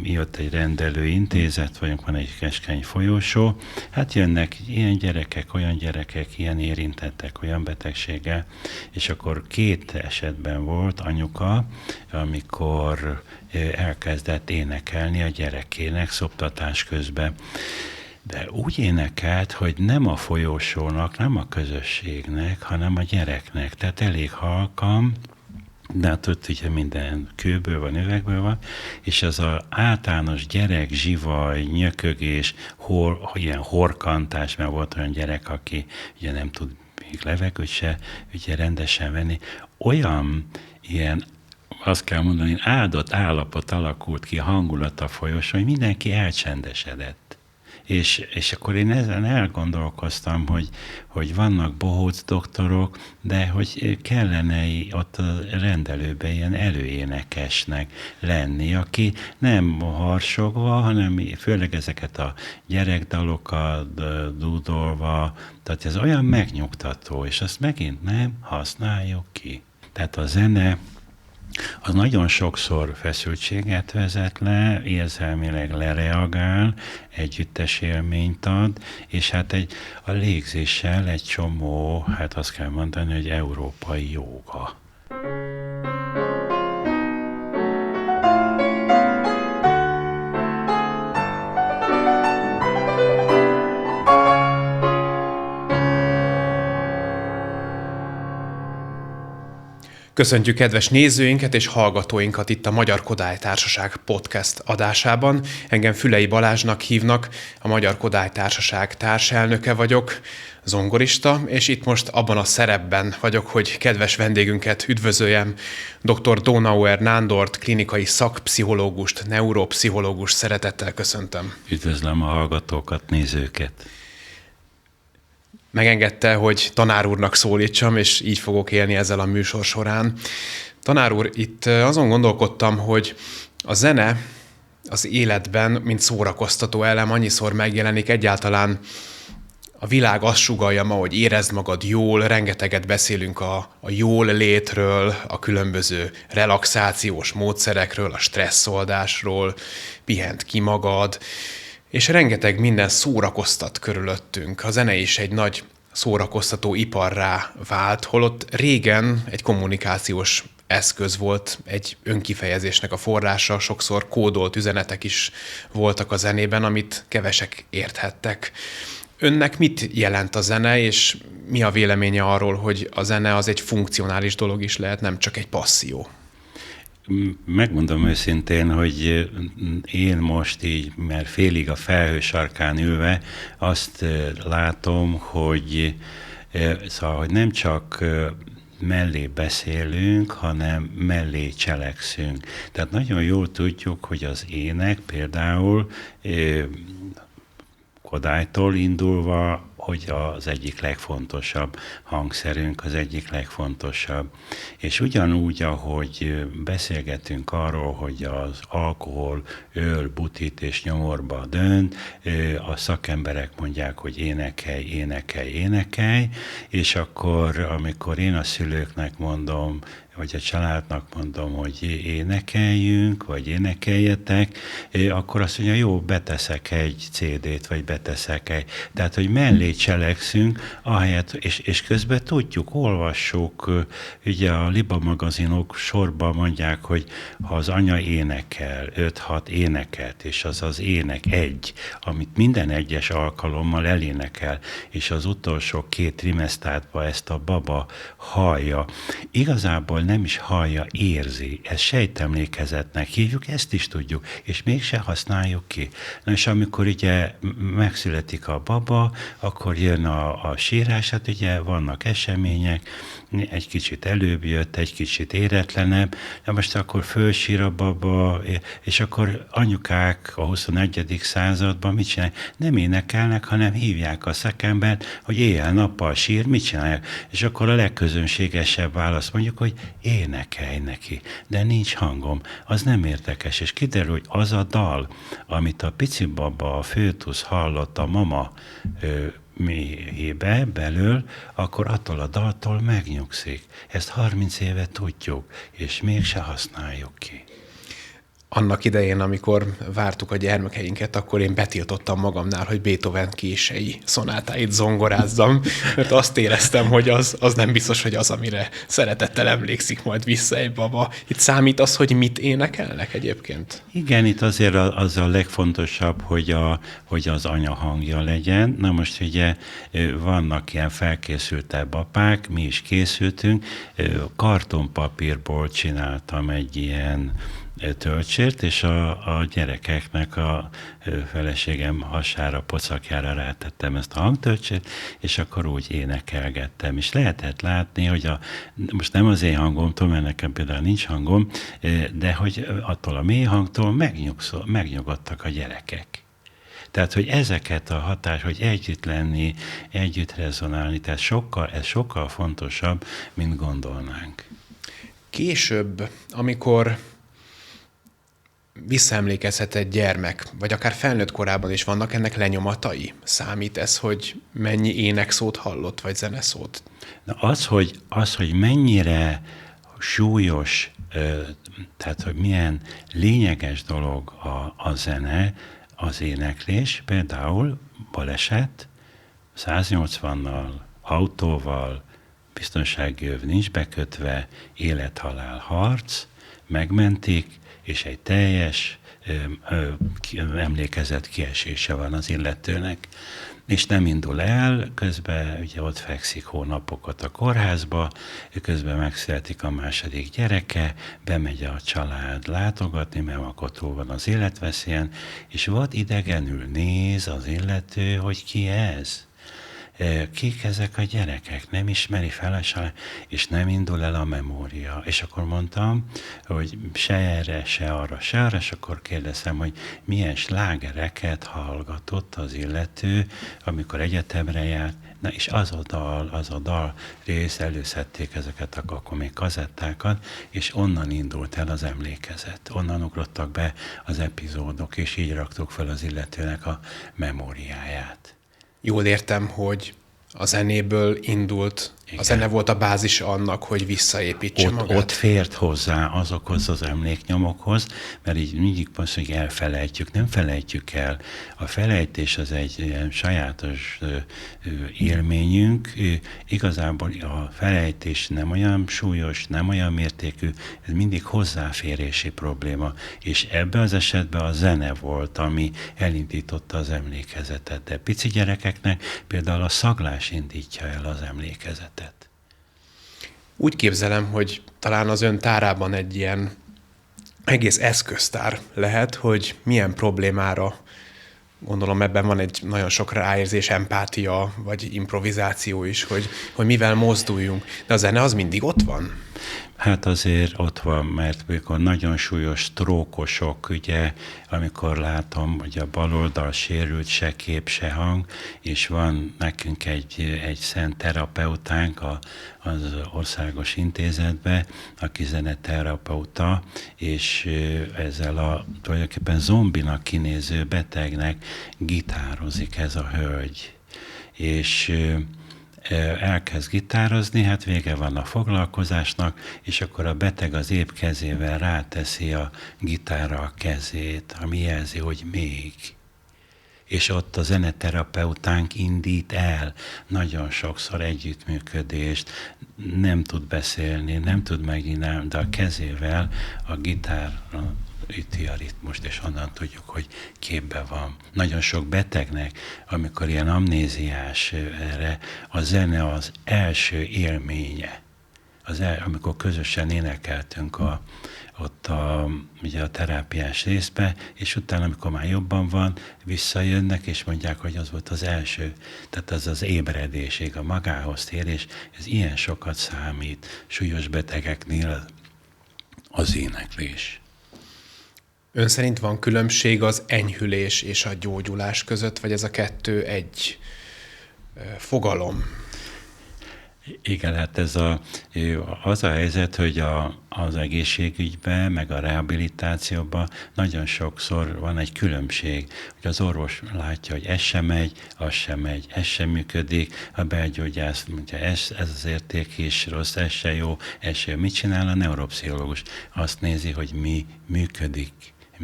Jött egy rendelő intézet, vagyunk, van egy keskeny folyósó, hát jönnek ilyen gyerekek, olyan gyerekek, ilyen érintettek, olyan betegséggel, és akkor 2 esetben volt anyuka, amikor elkezdett énekelni a gyerekének szoptatás közben. De úgy énekelt, hogy nem a folyósónak, nem a közösségnek, hanem a gyereknek. Tehát elég halkan, de hát ott ugye minden kőből van, üvegből van, és az az általános gyerek, zsivaj, nyökögés, ilyen horkantás, mert volt olyan gyerek, aki ugye nem tud még levegőt se ugye rendesen venni, olyan ilyen, azt kell mondani, áldott állapot alakult ki, a hangulat a folyosón, hogy mindenki elcsendesedett. És akkor én ezen elgondolkoztam, hogy vannak bohóc doktorok, de hogy kellene ott a rendelőben ilyen előénekesnek lenni, aki nem harsogva, hanem főleg ezeket a gyerekdalokat dúdolva, tehát ez olyan megnyugtató, és azt megint nem használjuk ki. Tehát a zene az nagyon sokszor feszültséget vezet le, érzelmileg lereagál, együttes élményt ad, és hát a légzéssel egy csomó, hát azt kell mondani, hogy európai jóga. Köszöntjük kedves nézőinket és hallgatóinkat itt a Magyar Kodály Társaság podcast adásában. Engem Fülei Balázsnak hívnak, a Magyar Kodály Társaság társelnöke vagyok, zongorista, és itt most abban a szerepben vagyok, hogy kedves vendégünket üdvözöljem, dr. Donauer Nándort, klinikai szakpszichológust, neuropszichológust szeretettel köszöntöm. Üdvözlöm a hallgatókat, nézőket. Megengedte, hogy tanár úrnak szólítsam, és így fogok élni ezzel a műsor során. Tanár úr, itt azon gondolkodtam, hogy a zene az életben, mint szórakoztató elem, annyiszor megjelenik, egyáltalán a világ azt sugallja ma, hogy érezd magad jól, rengeteget beszélünk a jól létről, a különböző relaxációs módszerekről, a stresszoldásról, pihent ki magad, és rengeteg minden szórakoztat körülöttünk. A zene is egy nagy szórakoztató iparrá vált, holott régen egy kommunikációs eszköz volt, egy önkifejezésnek a forrása, sokszor kódolt üzenetek is voltak a zenében, amit kevesek érthettek. Önnek mit jelent a zene, és mi a véleménye arról, hogy a zene az egy funkcionális dolog is lehet, nem csak egy passzió? Megmondom őszintén, hogy én most így, mert félig a felhő sarkán ülve, azt látom, hogy nem csak mellé beszélünk, hanem mellé cselekszünk. Tehát nagyon jól tudjuk, hogy az ének például Kodálytól indulva, hogy az egyik legfontosabb hangszerünk, az egyik legfontosabb. És ugyanúgy, ahogy beszélgetünk arról, hogy az alkohol öl, butít és nyomorba dönt, a szakemberek mondják, hogy énekelj, énekelj, énekelj, és akkor, amikor én a szülőknek mondom, vagy a családnak mondom, hogy énekeljünk, vagy énekeljetek, akkor azt mondja, jó, beteszek egy CD-t, vagy beteszek egy. Tehát, hogy mellé cselekszünk, ahelyett, és közben tudjuk, olvassuk, ugye a Liba magazinok sorban mondják, hogy ha az anya énekel, 5-6 éneket, és az az ének egy, amit minden egyes alkalommal elénekel, és az utolsó 2 trimesztárban ezt a baba hallja. Igazából nem is hallja, érzi. Ezt sejtemlékezetnek hívjuk, ezt is tudjuk, és mégse használjuk ki. Na és amikor ugye megszületik a baba, akkor jön a sírás, hát ugye vannak események, egy kicsit előbb jött, egy kicsit éretlenebb, de most akkor fölsír a baba, és akkor anyukák a 21. században mit csinálják? Nem énekelnek, hanem hívják a szakembert, hogy éjjel-nappal sír, mit csinálják? És akkor a legközönségesebb válasz mondjuk, hogy énekelj neki, de nincs hangom, az nem érdekes, és kiderül, hogy az a dal, amit a pici baba, a főtusz hallott a mama méhébe belül, akkor attól a daltól megnyugszik. Ezt 30 éve tudjuk, és mégse használjuk ki. Annak idején, amikor vártuk a gyermekeinket, akkor én betiltottam magamnál, hogy Beethoven kései szonátáit zongorázzam, mert azt éreztem, hogy az nem biztos, hogy az, amire szeretettel emlékszik majd vissza egy baba. Itt számít az, hogy mit énekelnek egyébként? Igen, itt azért az a legfontosabb, hogy az anya hangja legyen. Na most ugye vannak ilyen felkészültebb apák, mi is készültünk, kartonpapírból csináltam egy ilyen töltsért, és a gyerekeknek a feleségem hasára, pocakjára rátettem ezt a hangtöltsért, és akkor úgy énekelgettem. És lehetett látni, hogy most nem az én hangomtól, mert nekem például nincs hangom, de hogy attól a mély hangtól megnyugodtak a gyerekek. Tehát, hogy ezeket a hatás, hogy együtt lenni, együtt rezonálni, tehát ez sokkal fontosabb, mint gondolnánk. Később, amikor visszaemlékezhet egy gyermek, vagy akár felnőtt korában is vannak ennek lenyomatai? Számít ez, hogy mennyi énekszót hallott, vagy zeneszót? Na az, hogy mennyire súlyos, tehát hogy milyen lényeges dolog a zene, az éneklés, például baleset, 180-nal, autóval, biztonsági öv nincs bekötve, élet-halál harc, megmentik, és egy teljes emlékezet kiesése van az illetőnek, és nem indul el, közben ugye ott fekszik hónapokat a kórházba, közben megszületik a második gyereke, bemegy a család látogatni, mert akkor túl van az életveszélyen, és vad idegenül néz az illető, hogy ki ez. Kik ezek a gyerekek, nem ismeri fel és nem indul el a memória. És akkor mondtam, hogy se erre, se arra, és akkor kérdezem, hogy milyen slágereket hallgatott az illető, amikor egyetemre járt. Na és az a dal rész, előszedték ezeket akkor még kazettákat, és onnan indult el az emlékezet. Onnan ugrottak be az epizódok, és így raktuk fel az illetőnek a memóriáját. Jól értem, hogy a zenéből indult, igen. A zene volt a bázis annak, hogy visszaépítse magát. Ott fért hozzá azokhoz az emléknyomokhoz, mert így mindig most, hogy elfelejtjük, nem felejtjük el. A felejtés az egy ilyen sajátos élményünk. Igazából a felejtés nem olyan súlyos, nem olyan mértékű, ez mindig hozzáférési probléma. És ebben az esetben a zene volt, ami elindította az emlékezetet. De pici gyerekeknek például a szaglás indítja el az emlékezetet. Úgy képzelem, hogy talán az ön tárában egy ilyen egész eszköztár lehet, hogy milyen problémára, gondolom ebben van egy nagyon sok ráérzés, empátia, vagy improvizáció is, hogy mivel mozduljunk. De a zene az mindig ott van? Hát azért ott van, mert mikor nagyon súlyos trókosok, ugye, amikor látom, hogy a bal oldal sérült, se kép, se hang, és van nekünk egy szent terapeutánk az országos intézetbe, aki zeneterapeuta, és ezzel a tulajdonképpen zombinak kinéző betegnek gitározik ez a hölgy. És elkezd gitározni, hát vége van a foglalkozásnak, és akkor a beteg az épp kezével ráteszi a gitárra a kezét, ami jelzi, hogy még. És ott a zeneterapeutánk indít el nagyon sokszor együttműködést, nem tud beszélni, nem tud megnyilvánulni, de a kezével a gitárra üti a ritmust, és onnan tudjuk, hogy képben van. Nagyon sok betegnek, amikor ilyen amnéziás erre, a zene az első élménye. Amikor közösen énekeltünk ugye a terápiás részbe, és utána, amikor már jobban van, visszajönnek, és mondják, hogy az volt az első. Tehát az ébredésig, a magához térés, ez ilyen sokat számít súlyos betegeknél az éneklés. Ön szerint van különbség az enyhülés és a gyógyulás között, vagy ez a kettő egy fogalom? Igen, hát az a helyzet, hogy az egészségügyben, meg a rehabilitációban nagyon sokszor van egy különbség, hogy az orvos látja, hogy ez sem megy, az sem megy, ez sem működik, a belgyógyász mondja, ez az érték is rossz, ez se jó. Mit csinál a neuropszichológus? Azt nézi, hogy mi működik,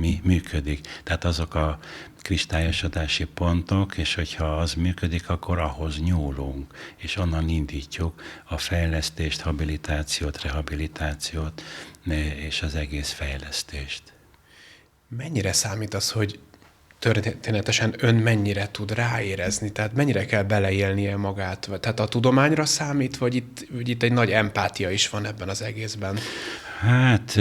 mi működik. Tehát azok a kristályosodási pontok, és hogyha az működik, akkor ahhoz nyúlunk, és onnan indítjuk a fejlesztést, habilitációt, rehabilitációt, és az egész fejlesztést. Mennyire számít az, hogy történetesen ön mennyire tud ráérezni? Tehát mennyire kell beleélnie magát? Tehát a tudományra számít, vagy itt egy nagy empátia is van ebben az egészben? Hát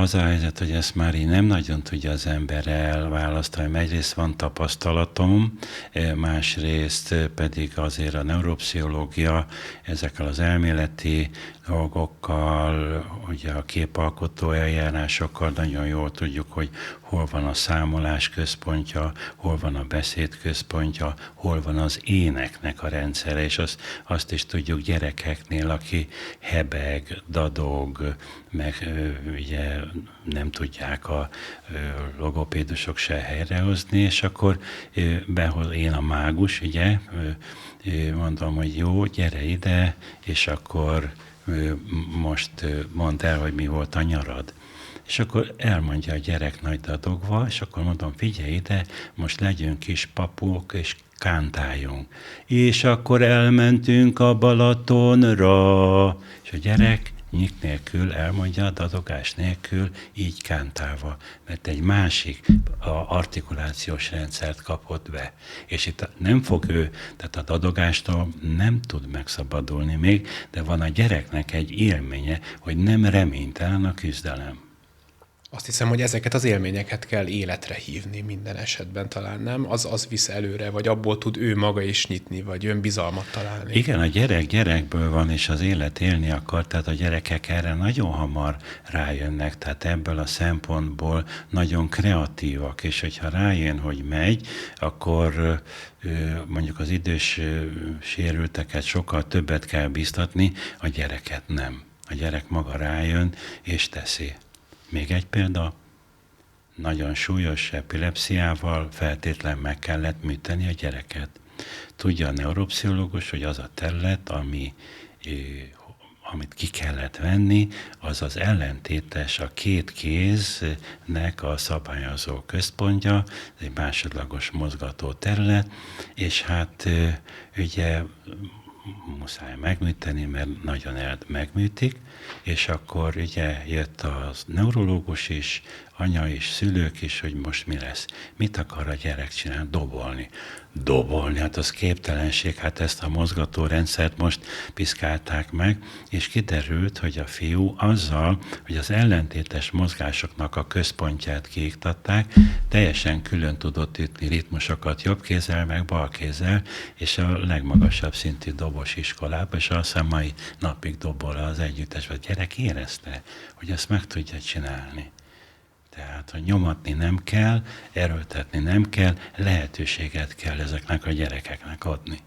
az a helyzet, hogy ezt már így nem nagyon tudja az ember elválasztani. Egyrészt van tapasztalatom, másrészt pedig azért a neuropszichológia ezekkel az elméleti dolgokkal, ugye a képalkotó eljárásokkal nagyon jól tudjuk, hogy hol van a számolás központja, hol van a beszéd központja, hol van az éneknek a rendszere, és azt is tudjuk gyerekeknél, aki hebeg, dadog, meg ugye nem tudják a logopédusok se helyrehozni, és akkor behol én a mágus, ugye, mondom, hogy jó, gyere ide, és akkor most mondd el, hogy mi volt a nyarad. És akkor elmondja a gyerek nagy dadogva, és akkor mondom, figyelj ide, most legyünk kis papuk, és kántáljunk. És akkor elmentünk a Balatonra, és a gyerek nyik nélkül elmondja, a dadogás nélkül, így kántálva, mert egy másik artikulációs rendszert kapott be. És itt nem fog ő, tehát a dadogástól nem tud megszabadulni még, de van a gyereknek egy élménye, hogy nem reménytelen a küzdelem. Azt hiszem, hogy ezeket az élményeket kell életre hívni minden esetben talán, nem? Az visz előre, vagy abból tud ő maga is nyitni, vagy önbizalmat találni. Igen, a gyerek gyerekből van, és az élet élni akar, tehát a gyerekek erre nagyon hamar rájönnek, tehát ebből a szempontból nagyon kreatívak, és hogyha rájön, hogy megy, akkor mondjuk az idős sérülteket sokkal többet kell biztatni, a gyereket nem. A gyerek maga rájön, és teszi. Még egy példa, nagyon súlyos epilepsziával feltétlen meg kellett műteni a gyereket. Tudja a neuropszichológus, hogy az a terület, amit ki kellett venni, az az ellentétes a két kéznek a szabályozó központja, ez egy másodlagos mozgató terület, és hát ugye muszáj megműteni, mert nagyon megműtik, és akkor ugye jött a neurológus is, anya is, szülők is, hogy most mi lesz. Mit akar a gyerek csinálni? Dobolni. Dobolni, hát az képtelenség, hát ezt a mozgatórendszert most piszkálták meg, és kiderült, hogy a fiú azzal, hogy az ellentétes mozgásoknak a központját kiiktatták, teljesen külön tudott ütni ritmusokat jobb kézzel, meg bal kézzel, és a legmagasabb szintű dobos iskolába, és azt hiszem mai napig dobol az együttes, vagy gyerek érezte, hogy ezt meg tudja csinálni. Tehát, hogy nyomatni nem kell, erőltetni nem kell, lehetőséget kell ezeknek a gyerekeknek adni.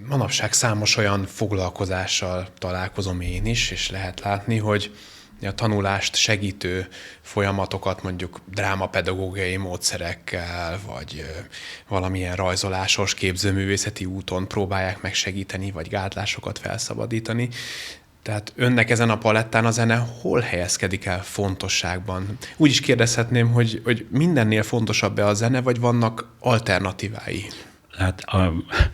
Manapság számos olyan foglalkozással találkozom én is, és lehet látni, hogy a tanulást segítő folyamatokat mondjuk drámapedagógiai módszerekkel, vagy valamilyen rajzolásos, képzőművészeti úton próbálják meg segíteni, vagy gátlásokat felszabadítani. Tehát önnek ezen a palettán a zene hol helyezkedik el fontosságban? Úgy is kérdezhetném, hogy mindennél fontosabb-e a zene, vagy vannak alternatívái? Hát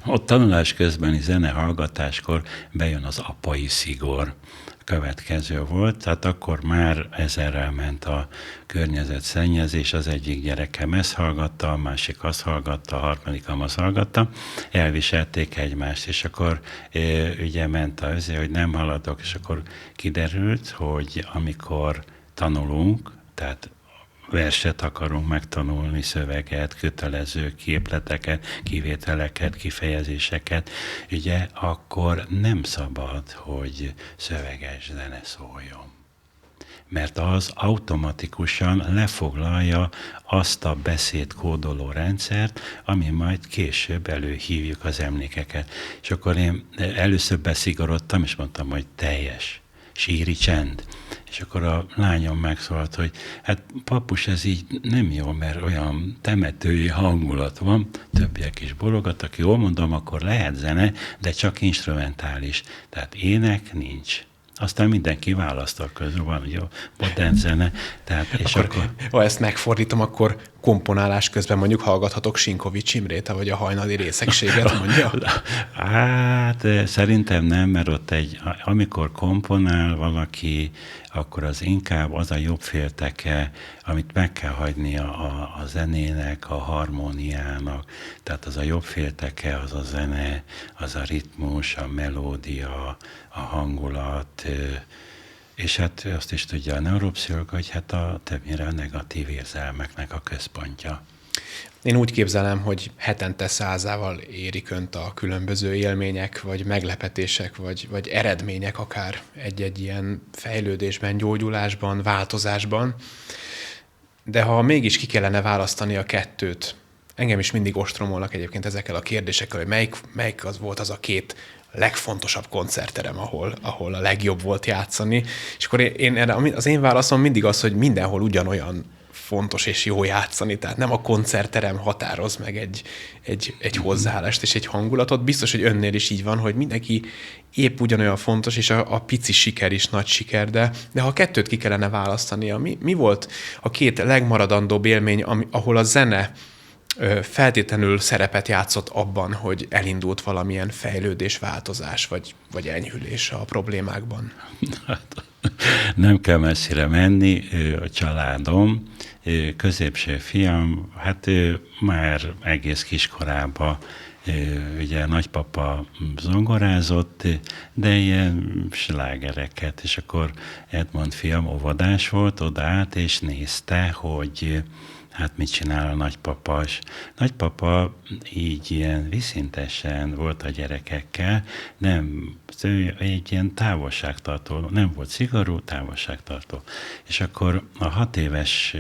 ott tanulás közbeni zenehallgatáskor bejön az apai szigor. Következő volt, tehát akkor már ezerrel ment a környezetszennyezés, az egyik gyerekem ezt hallgatta, a másik azt hallgatta, a harmadikam azt hallgatta, elviselték egymást, és akkor ugye ment hogy nem haladok, és akkor kiderült, hogy amikor tanulunk, tehát verset akarunk megtanulni, szöveget, kötelező képleteket, kivételeket, kifejezéseket, ugye, akkor nem szabad, hogy szöveges zene szóljon. Mert az automatikusan lefoglalja azt a beszédkódoló rendszert, ami majd később előhívjuk az emlékeket. És akkor én először beszigorodtam, és mondtam, hogy teljes síri csend. És akkor a lányom megszólalt, hogy hát papus, ez így nem jó, mert olyan temetői hangulat van, többiek is bologattak, jól mondom, akkor lehet zene, de csak instrumentális. Tehát ének nincs. Aztán mindenki választok közül van, jó, modern zene. Tehát, és akkor, ha ezt megfordítom, akkor komponálás közben mondjuk hallgathatok Sinkovics Imrét, vagy a hajnali részegséget mondja? Hát szerintem nem, mert ott amikor komponál valaki, akkor az inkább az a jobb félteke, amit meg kell hagyni a zenének, a harmóniának. Tehát az a jobb félteke, az a zene, az a ritmus, a melódia, a hangulat, és hát azt is tudja a neuropszichológ, hogy hát többnyire a negatív érzelmeknek a központja. Én úgy képzelem, hogy hetente 100-ával érik önt a különböző élmények, vagy meglepetések, vagy eredmények akár egy-egy ilyen fejlődésben, gyógyulásban, változásban. De ha mégis ki kellene választani a kettőt, engem is mindig ostromolnak egyébként ezekkel a kérdésekkel, hogy melyik az volt az a két legfontosabb koncertterem, ahol a legjobb volt játszani. És akkor az én válaszom mindig az, hogy mindenhol ugyanolyan fontos és jó játszani. Tehát nem a koncertterem határoz meg egy hozzáállást és egy hangulatot. Biztos, hogy önnél is így van, hogy mindenki épp ugyanolyan fontos, és a pici siker is nagy siker, de ha a kettőt ki kellene választania, mi volt a két legmaradandóbb élmény, ahol a zene feltétlenül szerepet játszott abban, hogy elindult valamilyen fejlődés, változás, vagy enyhülés a problémákban? Hát, nem kell messzire menni, a családom, középső fiam, hát ő már egész kiskorában ugye nagypapa zongorázott, de ilyen slágereket, és akkor Edmond fiam óvodás volt, odaállt és nézte, hogy hát mit csinál a nagypapa. És nagypapa így ilyen viszintesen volt a gyerekekkel, nem, ő egy ilyen távolságtartó, nem volt szigorú, távolságtartó. És akkor a 6 éves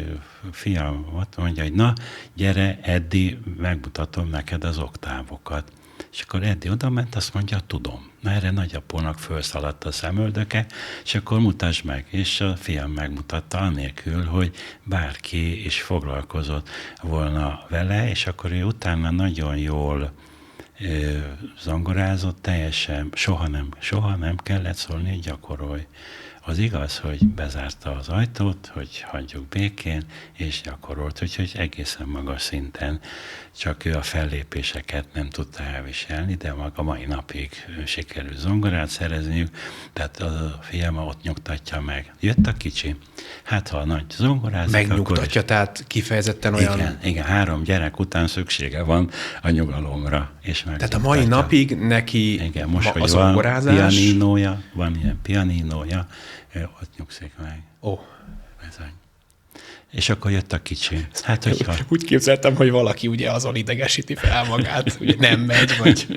fiam mondja, hogy na, gyere, Eddi, megmutatom neked az oktávokat. És akkor Eddi oda ment, azt mondja, tudom. Na erre nagyapónak felszaladt a szemöldöke, és akkor mutasd meg. És a fiam megmutatta, anélkül, hogy bárki is foglalkozott volna vele, és akkor ő utána nagyon jól zongorázott, teljesen, soha nem kellett szólni, hogy gyakorolj. Az igaz, hogy bezárta az ajtót, hogy hagyjuk békén, és gyakorolt, úgyhogy egészen magas szinten, csak ő a fellépéseket nem tudta elviselni, de maga mai napig sikerült zongorát szerezniük, tehát a fiam ott nyugtatja meg. Jött a kicsi, hát ha a nagy zongorázik, megnyugtatja, tehát kifejezetten olyan... Igen, 3 gyerek után szüksége van a nyugalomra. És tehát a mai napig neki igen, most, a zongorázás... van ilyen pianinója, ott nyugszik meg. Ó. Bizony. És akkor jött a kicsi. Hát, hogyha... Úgy képzeltem, hogy valaki ugye azon idegesíti fel magát, hogy nem megy, vagy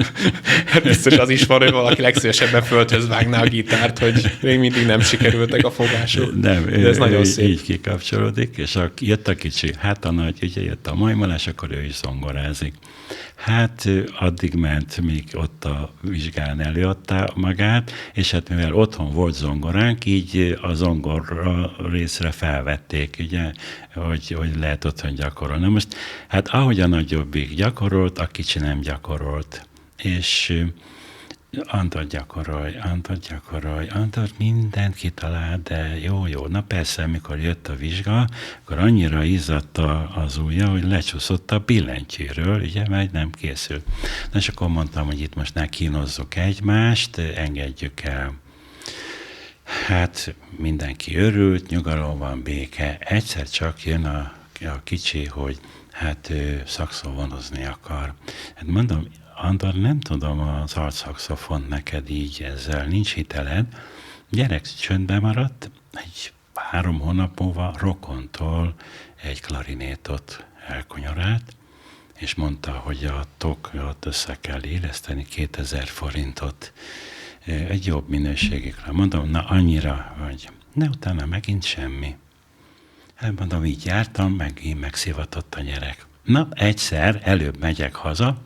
hát biztos az is van, hogy valaki legszívesebben földhöz vágná a gitárt, hogy még mindig nem sikerültek a fogások. Nem, de ez nagyon szép. Így kikapcsolódik, és jött a kicsi, hát a nagy, ugye jött a majmolás, akkor ő is zongorázik. Hát addig ment, míg ott a vizsgán előadta magát, és hát mivel otthon volt zongoránk, így a zongora részre felvették, ugye, hogy lehet otthon gyakorolni. Most, hát ahogy a nagyobbik gyakorolt, a kicsi nem gyakorolt. És Antal gyakorolj, Antal mindent kitalált, de jó. Na persze, amikor jött a vizsga, akkor annyira izzadt az ujja, hogy lecsúszott a billentyűről, ugye, mert nem készült. Na és akkor mondtam, hogy itt most ne kínozzuk egymást, engedjük el. Hát mindenki örült, nyugalom van, béke. Egyszer csak jön a kicsi, hogy hát szaxofonozni akar. Hát mondom, Andor, nem tudom az altszaxofont neked így ezzel, nincs hiteled. Gyerek csöndbe maradt, egy 3 hónap múlva rokontól egy klarinétot elkonyorált, és mondta, hogy a tokot össze kell éleszteni, 2000 forintot, egy jobb minőségükre. Mondom, na annyira vagy. De utána megint semmi. Hát mondom, így jártam, megint megszivatott a gyerek. Na, egyszer előbb megyek haza,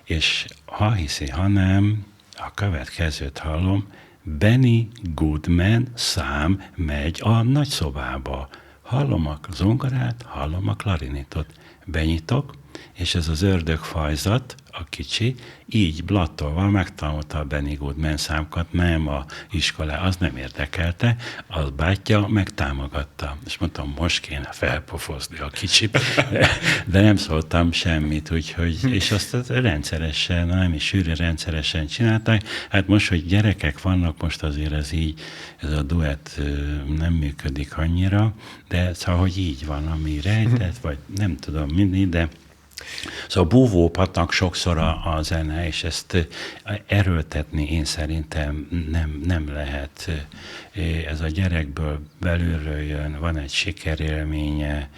és ha hiszi, ha nem, a következőt hallom, Benny Goodman szám megy a nagyszobába. Hallom a zongorát, hallom a klarinétot. Benyitok, és ez az ördögfajzat, a kicsi, így blattolva megtanulta a Benny Goodman számokat, nem a iskolá, az nem érdekelte, az bátyja megtámogatta. És mondtam, most kéne felpofozni a kicsit, de nem szóltam semmit, úgyhogy, és azt rendszeresen, nem is sűrű rendszeresen csinálták. Hát most, hogy gyerekek vannak, most azért ez a duett nem működik annyira, de szóval, hogy így van, ami rejtett, vagy nem tudom mindig, de szóval búvópatnak sokszor a zene, és ezt erőltetni én szerintem nem lehet. Ez a gyerekből belülről jön, van egy sikerélménye,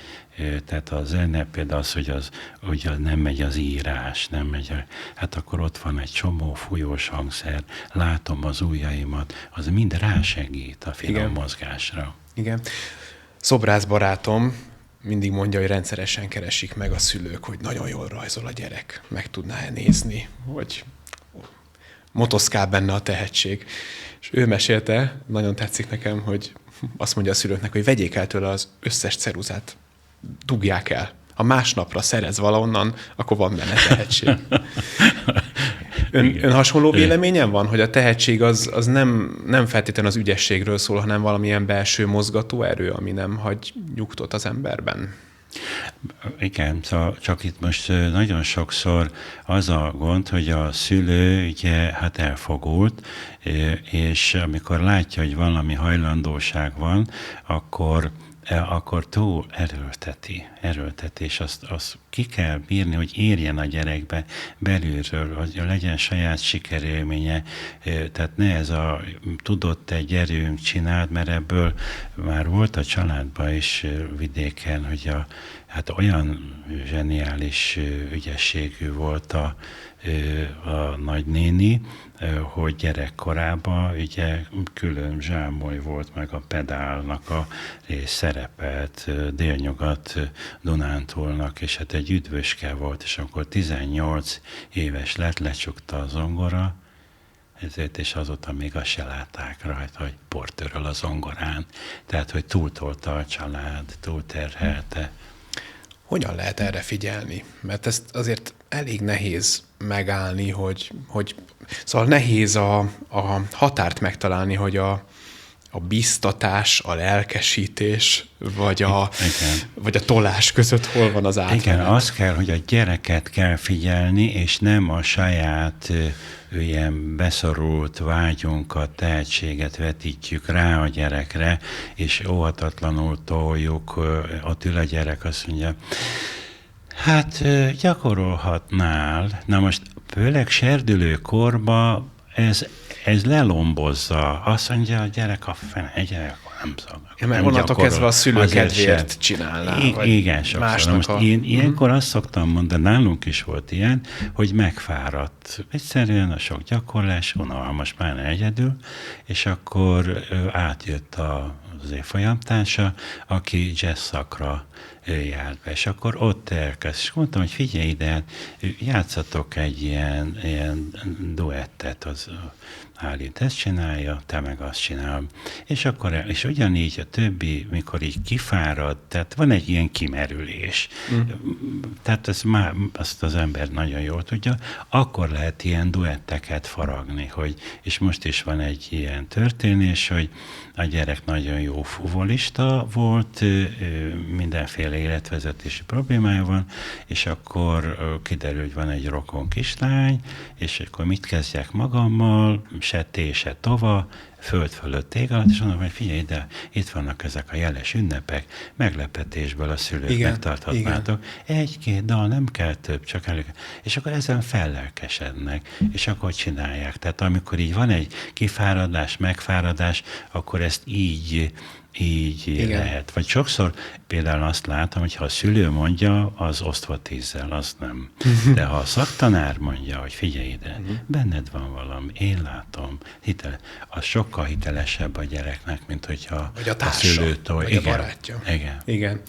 tehát a zene például az, hogy nem megy az írás, nem megy hát akkor ott van egy csomó fújós hangszer, látom az ujjaimat, az mind rásegít a finom mozgásra. Igen. Szobrász barátom mindig mondja, hogy rendszeresen keresik meg a szülők, hogy nagyon jól rajzol a gyerek, meg tudná-e nézni, hogy motoszkál benne a tehetség. És ő mesélte, nagyon tetszik nekem, hogy azt mondja a szülőknek, hogy vegyék el tőle az összes ceruzát, dugják el. Ha másnapra szerez valahonnan, akkor van benne tehetség. Ön hasonló véleményen van, hogy a tehetség az nem feltétlenül az ügyességről szól, hanem valamilyen belső mozgatóerő, ami nem hagy nyugtot az emberben? Igen, szóval csak itt most nagyon sokszor az a gond, hogy a szülő ugye hát elfogult, és amikor látja, hogy valami hajlandóság van, akkor túl erőlteti, és azt ki kell bírni, hogy érjen a gyerekbe belülről, hogy legyen saját sikerélménye, tehát ne ez a tudott egy gyerünk csináld, mert ebből már volt a családban is vidéken, hogy hát olyan zseniális ügyességű volt a nagynéni, hogy gyerekkorában ugye külön zsámoly volt, meg a pedálnak a rész szerepelt délnyugat Dunántúlnak, és hát egy üdvöske volt, és akkor 18 éves lett, lecsukta a zongora, ezért, és azóta még azt se látták rajta, hogy portöröl a zongorán, tehát, hogy túltolta a család, túlterhelte. Hogyan lehet erre figyelni? Mert ezt azért elég nehéz megállni, hogy szóval nehéz a határt megtalálni, hogy a biztatás, a lelkesítés, vagy a tolás között hol van az átmenet. Igen, az kell, hogy a gyereket kell figyelni, és nem a saját ilyen beszorult vágyunkat, tehetséget vetítjük rá a gyerekre, és óhatatlanul toljuk, ott ül a gyerek, azt mondja, hát gyakorolhatnál. Na most főleg serdülő korban ez lelombozza. Azt mondja a gyerek, a gyerek nem szabad. Mert onnantól kezdve a szülő kedvéért csinálná. Igen, sokszor. Most én ilyenkor azt szoktam mondani, nálunk is volt ilyen, hogy megfáradt. Egyszerűen a sok gyakorlás, unalmas már egyedül, és akkor átjött az évfolyamtársa, aki jazz szakra járt be, és akkor ott elkezd. És mondtam, hogy figyelj ide, játszatok egy ilyen duettet, az Álint ezt csinálja, te meg azt csinálom. És ugyanígy a többi, mikor így kifárad, tehát van egy ilyen kimerülés. Tehát azt az ember nagyon jól tudja, akkor lehet ilyen duetteket faragni, és most is van egy ilyen történés, hogy a gyerek nagyon jó fuvolista volt, mindenféle életvezetési problémája van, és akkor kiderül, hogy van egy rokon kislány, és akkor mit kezdjek magammal, se té, se tova, föld fölött ég alatt, és mondom, hogy figyelj ide, itt vannak ezek a jeles ünnepek, meglepetésből a szülők megtarthatnátok. Egy-két dal, nem kell több, csak elég. És akkor ezen fellelkesednek, és akkor csinálják. Tehát amikor így van egy kifáradás, megfáradás, akkor ezt így lehet. Vagy sokszor például azt látom, hogy ha a szülő mondja, az osztva 10-zel, az nem. De ha a szaktanár mondja, hogy figyelj ide, benned van valami, én látom, az sokkal hitelesebb a gyereknek, mint hogyha vagy a társa, szülőtől. vagy a barátja. Igen.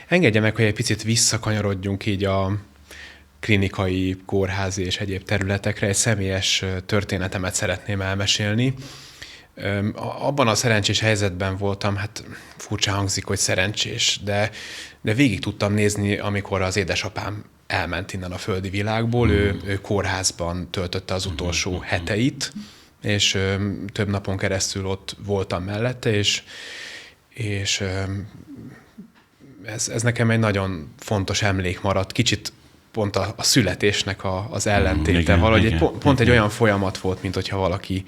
Engedje meg, hogy egy picit visszakanyarodjunk így a klinikai, kórházi és egyéb területekre. Egy személyes történetemet szeretném elmesélni. Abban a szerencsés helyzetben voltam, hát furcsa hangzik, hogy szerencsés, de végig tudtam nézni, amikor az édesapám elment innen a földi világból, ő kórházban töltötte az utolsó heteit, és több napon keresztül ott voltam mellette, és ez nekem egy nagyon fontos emlék maradt, kicsit pont a születésnek az ellentéte, valahogy pont egy olyan folyamat volt, mint hogyha valaki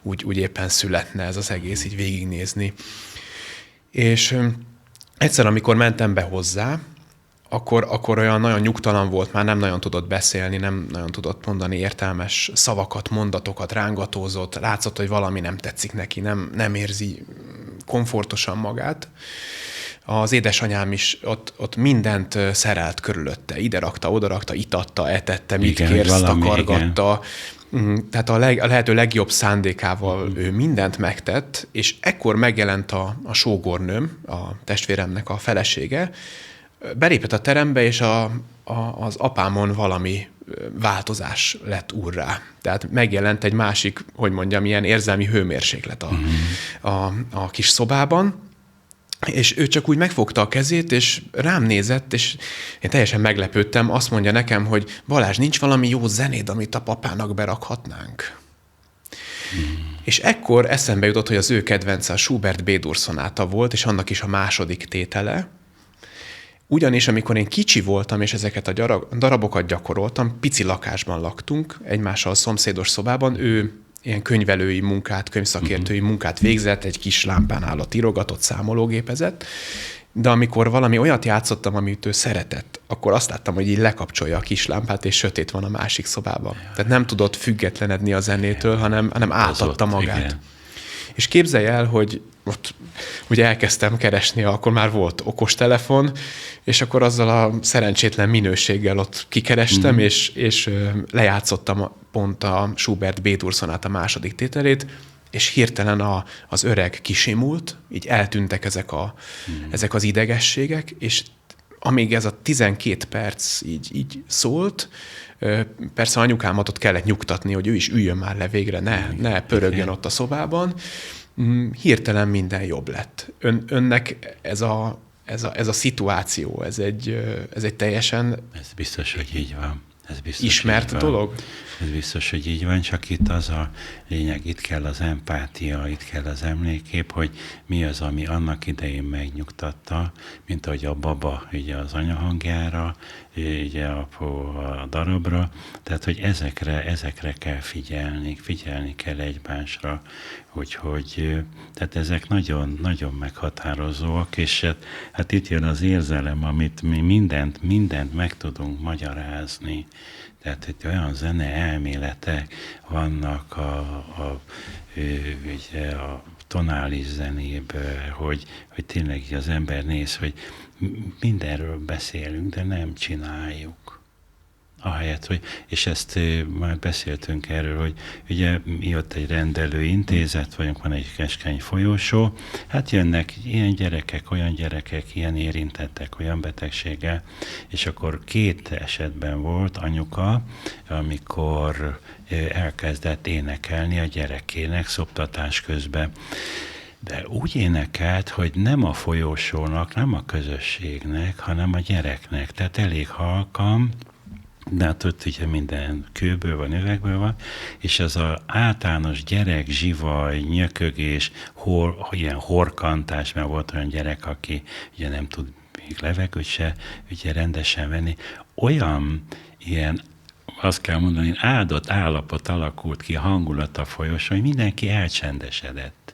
úgy éppen születne, ez az egész így végignézni. És egyszer, amikor mentem be hozzá, akkor olyan nagyon nyugtalan volt, már nem nagyon tudott beszélni, nem nagyon tudott mondani értelmes szavakat, mondatokat, rángatózott, látszott, hogy valami nem tetszik neki, nem érzi komfortosan magát. Az édesanyám is ott mindent szerelt körülötte. Ide rakta, oda rakta, itatta, etette, mit kérsz, takargatta. Tehát a lehető legjobb szándékával ő mindent megtett, és ekkor megjelent a sógornőm, a testvéremnek a felesége, belépett a terembe, és az apámon valami változás lett úrrá. Tehát megjelent egy másik, hogy mondjam, ilyen érzelmi hőmérséklet a kis szobában, és ő csak úgy megfogta a kezét, és rám nézett, és én teljesen meglepődtem, azt mondja nekem, hogy Balázs, nincs valami jó zenéd, amit a papának berakhatnánk? És ekkor eszembe jutott, hogy az ő kedvence a Schubert B-dur szonáta volt, és annak is a második tétele. Ugyanis, amikor én kicsi voltam, és ezeket a darabokat gyakoroltam, pici lakásban laktunk, egymással szomszédos szobában, ő ilyen könyvelői munkát, könyvszakértői munkát végzett, egy kis lámpán állott írogatott, számológépezett, de amikor valami olyat játszottam, amit ő szeretett, akkor azt láttam, hogy így lekapcsolja a kis lámpát, és sötét van a másik szobában. Tehát nem tudott függetlenedni a zenétől, hanem átadta magát. Igen. És képzelj el, hogy ott ugye elkezdtem keresni, akkor már volt okostelefon, és akkor azzal a szerencsétlen minőséggel ott kikerestem, és lejátszottam pont a Schubert B-dur szonáta második tételét, és hirtelen az öreg kisimult, így eltűntek ezek az idegességek, és amíg ez a 12 perc így szólt, persze anyukámat ott kellett nyugtatni, hogy ő is üljön már le végre, ne pörögjön ott a szobában, hirtelen minden jobb lett. Önnek ez a szituáció, ez egy teljesen ez biztos, hogy így van. Ez biztos, ismert dolog? Ez biztos, hogy így van, csak itt az a lényeg, itt kell az empátia, itt kell az emlékkép, hogy mi az, ami annak idején megnyugtatta, mint ahogy a baba ugye az anyahangjára, ugye a darabra, tehát hogy ezekre kell figyelni kell egymásra, hogy tehát ezek nagyon, nagyon meghatározóak, és hát itt jön az érzelem, amit mi mindent meg tudunk magyarázni, Tehát, hogy olyan zene elméletek vannak ugye a tonális zenében, hogy tényleg az ember néz, hogy mindenről beszélünk, de nem csináljuk. Ahelyett, hogy, és ezt már beszéltünk erről, hogy ugye jött egy rendelő intézet, vagyunk, van egy keskeny folyósó, hát jönnek ilyen gyerekek, olyan gyerekek, ilyen érintettek, olyan betegséggel, és akkor 2 esetben volt anyuka, amikor elkezdett énekelni a gyerekének szoptatás közben. De úgy énekelt, hogy nem a folyósónak, nem a közösségnek, hanem a gyereknek. Tehát elég halkan, de hát ott ugye minden kőből van, üvegből van, és az az általános gyerek, zsivaj, nyökögés, ilyen horkantás, mert volt olyan gyerek, aki ugye nem tud még levegőt se ugye rendesen venni, olyan ilyen, azt kell mondani, áldott állapot alakult ki, hangulat a folyosón, hogy mindenki elcsendesedett.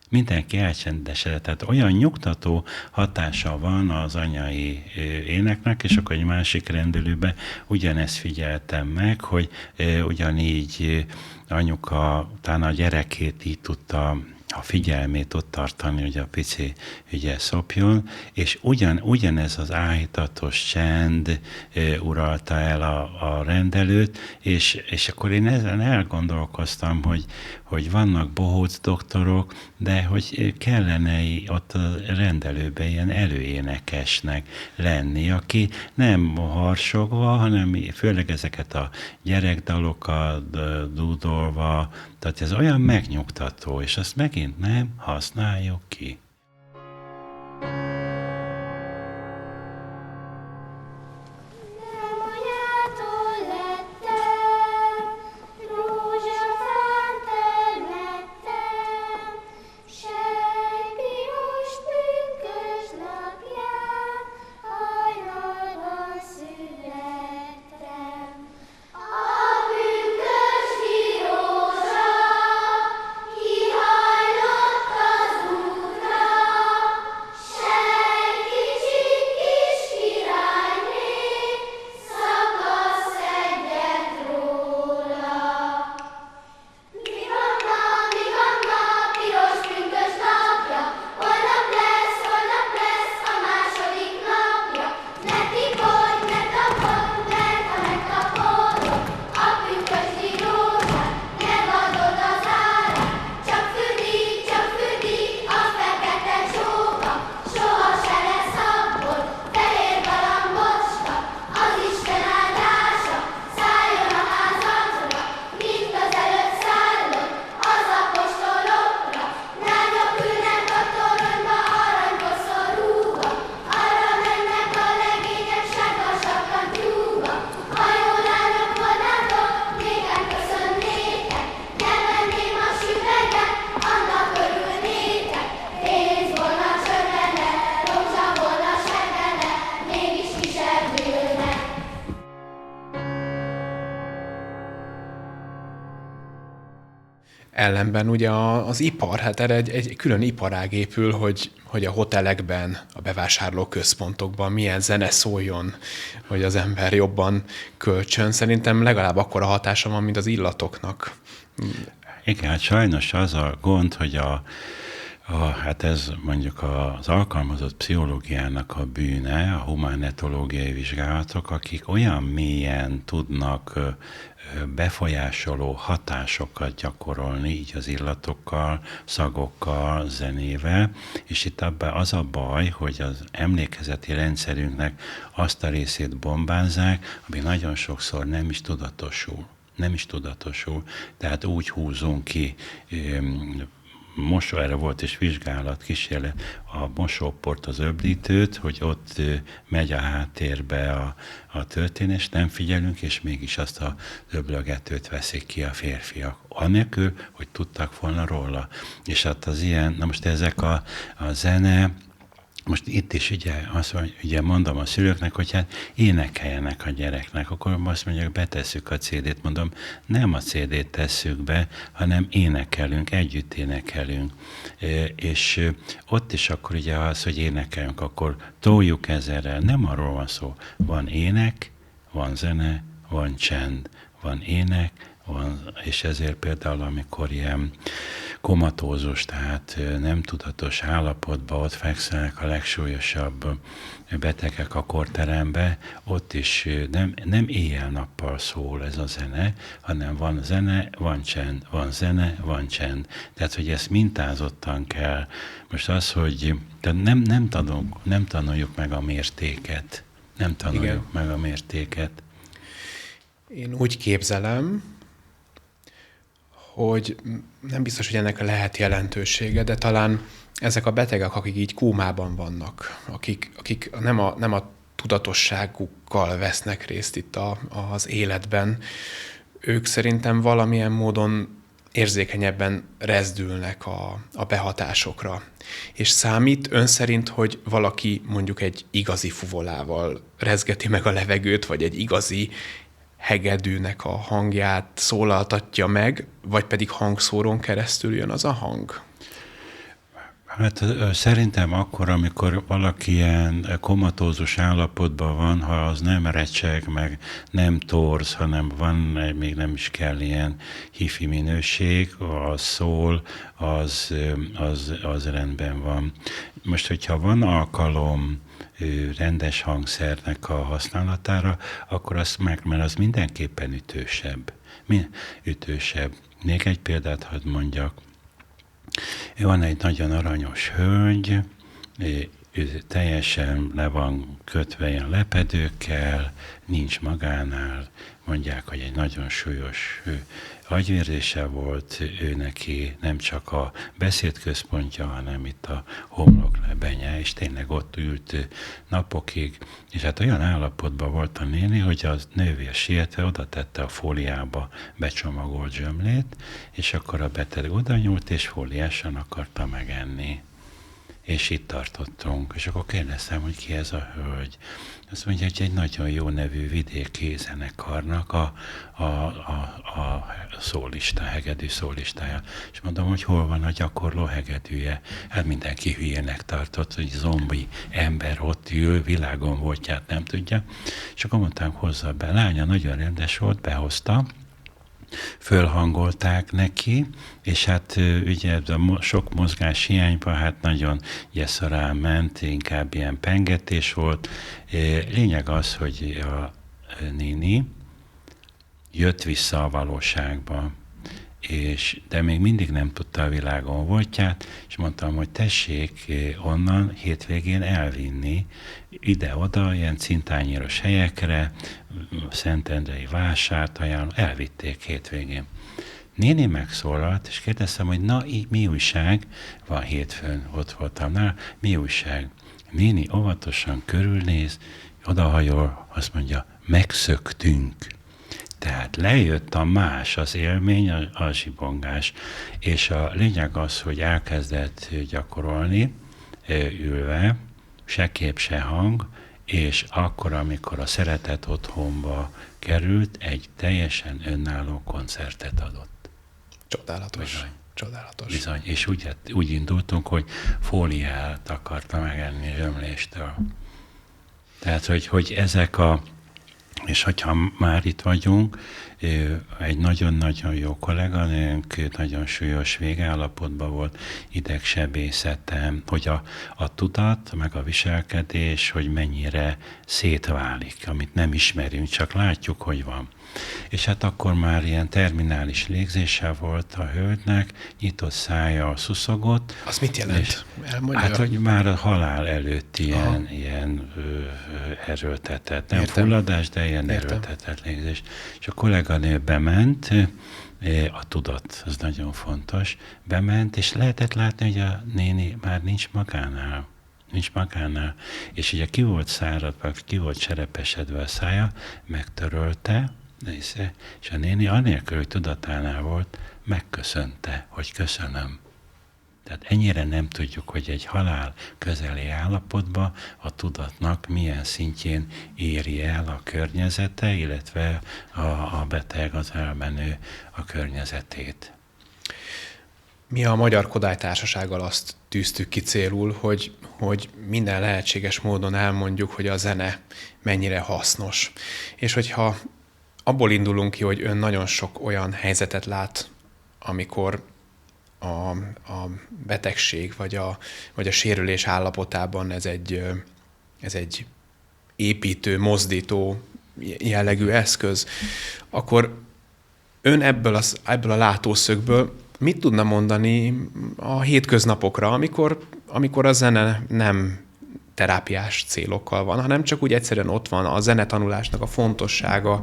Mindenki elcsendesedett, tehát olyan nyugtató hatása van az anyai éneknek, és akkor egy másik rendelőben ugyanezt figyeltem meg, hogy ugyanígy anyuka talán a gyerekét így tudta a figyelmét ott tartani, hogy a pici ugye szopjon, és ugyanez az áhítatos csend uralta el a rendelőt, és akkor én ezen elgondolkoztam, hogy vannak bohóc doktorok, de hogy kellene ott a rendelőben ilyen előénekesnek lenni, aki nem harsogva, hanem főleg ezeket a gyerekdalokat dúdolva, tehát ez olyan megnyugtató, és azt megint nem használjuk ki. Ellenben ugye az ipar, hát erre egy külön iparág épül, hogy a hotelekben, a bevásárlóközpontokban milyen zene szóljon, hogy az ember jobban költsön. Szerintem legalább akkora hatása van, mint az illatoknak. Igen, hát sajnos az a gond, hogy hát ez mondjuk az alkalmazott pszichológiának a bűne, a humánetológiai vizsgálatok, akik olyan mélyen tudnak befolyásoló hatásokat gyakorolni, így az illatokkal, szagokkal, zenével, és itt abban az a baj, hogy az emlékezeti rendszerünknek azt a részét bombázzák, ami nagyon sokszor nem is tudatosul. Tehát úgy húzunk ki, erre volt is vizsgálat, kísérlet, a mosóport, az öblítőt, hogy ott megy a háttérbe a történés, nem figyelünk, és mégis azt az öblögetőt veszik ki a férfiak. Anélkül, hogy tudtak volna róla. És hát az ilyen, na most ezek a zene, most itt is ugye mondom a szülőknek, hogy hát énekeljenek a gyereknek, akkor azt mondják, betesszük a CD-t, mondom, nem a CD-t tesszük be, hanem énekelünk, együtt énekelünk. És ott is akkor ugye az, hogy énekelünk, akkor toljuk ezerrel, nem arról van szó, van ének, van zene, van csend, van ének, és ezért például, amikor ilyen komatózus, tehát nem tudatos állapotban ott fekszenek a legsúlyosabb betegek a kórterembe, ott is nem éjjel-nappal szól ez a zene, hanem van zene, van csend, van zene, van csend. Tehát, hogy ezt mintázottan kell. Most az, hogy nem tanuljuk meg a mértéket. Nem tanuljuk Igen. meg a mértéket. Én úgy képzelem, hogy nem biztos, hogy ennek lehet jelentősége, de talán ezek a betegek, akik így kómában vannak, akik nem a tudatosságukkal vesznek részt itt az életben, ők szerintem valamilyen módon érzékenyebben rezdülnek a behatásokra. És számít ön szerint, hogy valaki mondjuk egy igazi fuvolával rezgeti meg a levegőt, vagy egy igazi hegedűnek a hangját szólaltatja meg, vagy pedig hangszórón keresztül jön az a hang? Hát szerintem akkor, amikor valaki ilyen komatózus állapotban van, ha az nem recseg, meg nem torz, hanem van, még nem is kell ilyen hifi minőség, az szól, az rendben van. Most, hogyha van alkalom rendes hangszernek a használatára, akkor azt mert az mindenképpen ütősebb. Még egy példát hadd mondjak. Van egy nagyon aranyos hölgy, ő teljesen le van kötve ilyen lepedőkkel, nincs magánál, mondják, hogy egy nagyon súlyos agyvérzése volt ő neki, nem csak a beszédközpontja, hanem itt a homloklebenye, és tényleg ott ült napokig, és hát olyan állapotban volt a néni, hogy a nővér sietve oda tette a fóliába becsomagolt zsömlét, és akkor a beteg oda nyúlt, és fóliásan akarta megenni. És itt tartottunk, és akkor kérdeztem, hogy ki ez a hölgy. Azt mondja, hogy egy nagyon jó nevű vidéki zenekarnak a szólista, hegedű szólistája. És mondom, hogy hol van a gyakorló hegedűje. Hát mindenki hülyének tartott, hogy zombi ember ott ül, világon voltját nem tudja. És akkor mondtam, hozza be. Lánya nagyon rendes volt, behozta, fölhangolták neki, és hát ugye a sok mozgás hiányban hát nagyon gyeszarán ment, inkább ilyen pengetés volt. Lényeg az, hogy a néni jött vissza a valóságba, de még mindig nem tudta a világon voltját, és mondtam, hogy tessék onnan hétvégén elvinni ide-oda, ilyen cintányéros helyekre, Szentendrei vásárt ajánlom, elvitték hétvégén. Néni megszólalt, és kérdeztem, hogy na, mi újság? Van hétfőn, ott voltam nála, mi újság? Néni óvatosan körülnéz, odahajol, azt mondja, megszöktünk. Tehát lejött a más, az élmény, a zsibongás, és a lényeg az, hogy elkezdett gyakorolni, ülve, se kép, se hang, és akkor, amikor a szeretet otthonba került, egy teljesen önálló koncertet adott. Csodálatos. Bizony. Csodálatos. Bizony, és úgy indultunk, hogy fóliát akarta megenni zsömléstől. Tehát, hogy ezek és hogyha már itt vagyunk, egy nagyon-nagyon jó kolléganőnk, nagyon súlyos végállapotban volt, idegsebészetem, hogy a tudat, meg a viselkedés, hogy mennyire szétválik, amit nem ismerünk, csak látjuk, hogy van. És hát akkor már ilyen terminális légzése volt a hölgynek, nyitott szája szuszogott. Az mit jelent? Elmondja? Hát, hogy már a halál előtt ilyen erőltetett, nem Értem. fulladás, de ilyen erőltetett légzés. És a kolléganő bement, a tudat, az nagyon fontos, bement, és lehetett látni, hogy a néni már nincs magánál. És ugye ki volt száradva, ki volt cserepesedve a szája, megtörölte, és a néni anélkül, hogy tudatánál volt, megköszönte, hogy köszönöm. Tehát ennyire nem tudjuk, hogy egy halál közeli állapotban a tudatnak milyen szintjén éri el a környezete, illetve a beteg, az elmenő a környezetét. Mi a Magyar Kodály Társasággal azt tűztük ki célul, hogy hogy minden lehetséges módon elmondjuk, hogy a zene mennyire hasznos. És hogyha abból indulunk ki, hogy ön nagyon sok olyan helyzetet lát, amikor a betegség vagy a sérülés állapotában ez egy építő, mozdító jellegű eszköz, akkor ön ebből a látószögből mit tudna mondani a hétköznapokra, amikor a zene nem terápiás célokkal van, hanem csak úgy egyszerűen ott van a zenetanulásnak a fontossága.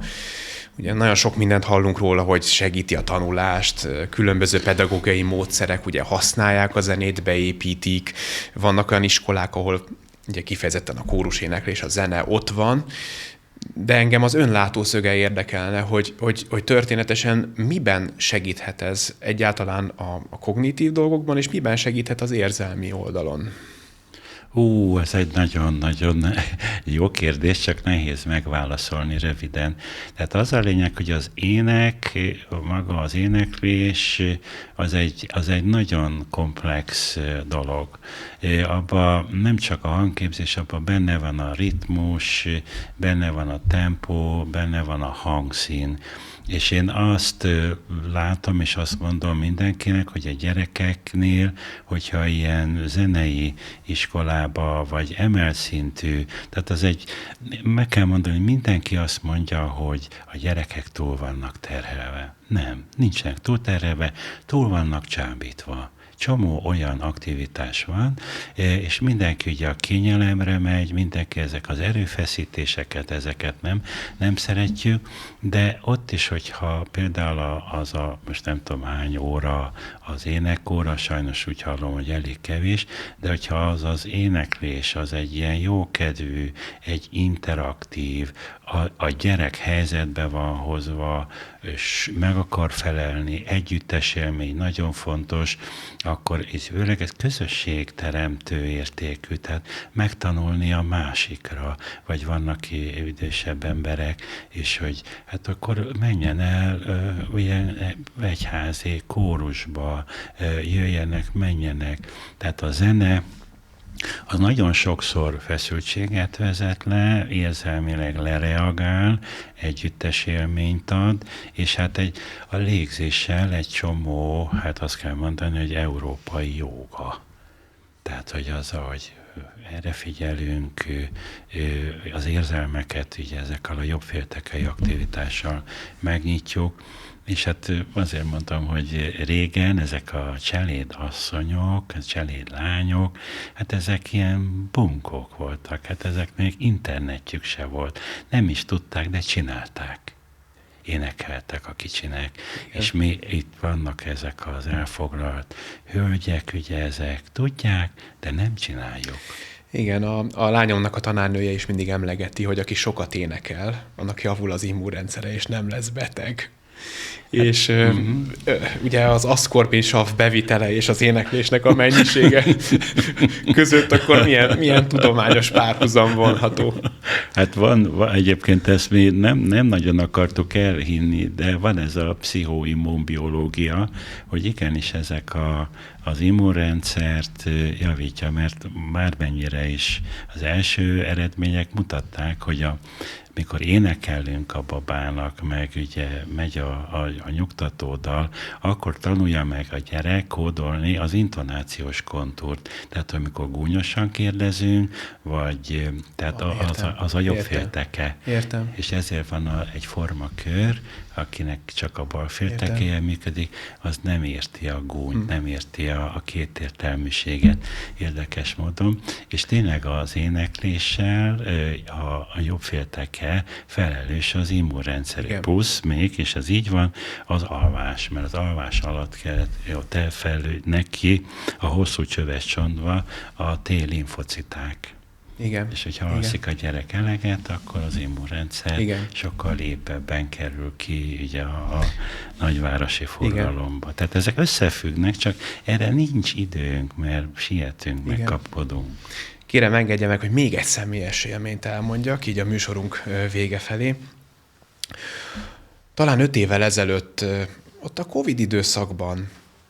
Ugye nagyon sok mindent hallunk róla, hogy segíti a tanulást, különböző pedagógiai módszerek ugye használják a zenét, beépítik. Vannak olyan iskolák, ahol ugye kifejezetten a kóruséneklés, a zene ott van, de engem az önlátószöge érdekelne, hogy történetesen miben segíthet ez egyáltalán a kognitív dolgokban, és miben segíthet az érzelmi oldalon. Ez egy nagyon-nagyon jó kérdés, csak nehéz megválaszolni röviden. Tehát az a lényeg, hogy az ének, maga az éneklés, az egy nagyon komplex dolog. Abban nem csak a hangképzés, abban benne van a ritmus, benne van a tempó, benne van a hangszín. És én azt látom, és azt mondom mindenkinek, hogy a gyerekeknél, hogyha ilyen zenei iskolába, vagy emelt szintű, tehát meg kell mondani, hogy mindenki azt mondja, hogy a gyerekek túl vannak terhelve. Nem, nincsenek túl terhelve, túl vannak csábítva. Csomó olyan aktivitás van, és mindenki ugye a kényelemre megy, mindenki ezek az erőfeszítéseket, ezeket nem szeretjük, de ott is, hogyha például most nem tudom hány óra az énekóra, sajnos úgy hallom, hogy elég kevés, de hogyha az éneklés, az egy ilyen jókedvű, egy interaktív, a gyerek helyzetbe van hozva, és meg akar felelni, együttes élmény nagyon fontos, akkor főleg ez közösségteremtő értékű, tehát megtanulni a másikra, vagy vannak idősebb emberek, és hogy hát akkor menjen el ilyen egyházi kórusba, jöjjenek, menjenek. Tehát a zene az nagyon sokszor feszültséget vezet le, érzelmileg lereagál, együttes élményt ad, és hát a légzéssel egy csomó, hát azt kell mondani, hogy európai jóga. Tehát, hogy ahogy erre figyelünk, az érzelmeket ugye ezekkel a jobbféltekei aktivitással megnyitjuk, és hát azért mondtam, hogy régen ezek a cseléd asszonyok, cseléd lányok, hát ezek ilyen bunkók voltak, hát ezek még internetjük se volt. Nem is tudták, de csinálták. Énekeltek a kicsinek, igen. És mi itt vannak ezek az elfoglalt hölgyek, ugye ezek tudják, de nem csináljuk. Igen, a lányomnak a tanárnője is mindig emlegeti, hogy aki sokat énekel, annak javul az immunrendszere, és nem lesz beteg. És ugye az aszkorbinsav bevitele és az éneklésnek a mennyisége között akkor milyen tudományos párhuzam vonható? Hát van egyébként ezt mi nem nagyon akartuk elhinni, de van ez a pszichoimmunbiológia, hogy igenis ezek az immunrendszert javítja, mert bármennyire is az első eredmények mutatták, hogy mikor énekelünk a babának, meg ugye megy a nyugtatódal, akkor tanulja meg a gyerek kódolni az intonációs kontúrt. Tehát amikor gúnyosan kérdezünk, vagy tehát az a jobb félteke. Értem. És ezért van egy formakör, akinek csak a bal féltekéje működik, az nem érti a gúnyt, nem érti a kétértelműséget érdekes módon, és tényleg az énekléssel a jobb félteke felelős az immunrendszer. Plusz még, és ez így van, az alvás, mert az alvás alatt kellett elfejlődnek ki a hosszú csöves csontba a T-limfociták. Igen. És hogyha alszik a gyerek eleget, akkor az immunrendszer sokkal épebben kerül ki ugye a nagyvárosi forgalomba. Igen. Tehát ezek összefüggnek, csak erre nincs időnk, mert sietünk, meg kapkodunk. Kérem, engedje meg, hogy még egy személyes élményt elmondjak, így a műsorunk vége felé. Talán 5 évvel ezelőtt, ott a Covid időszakban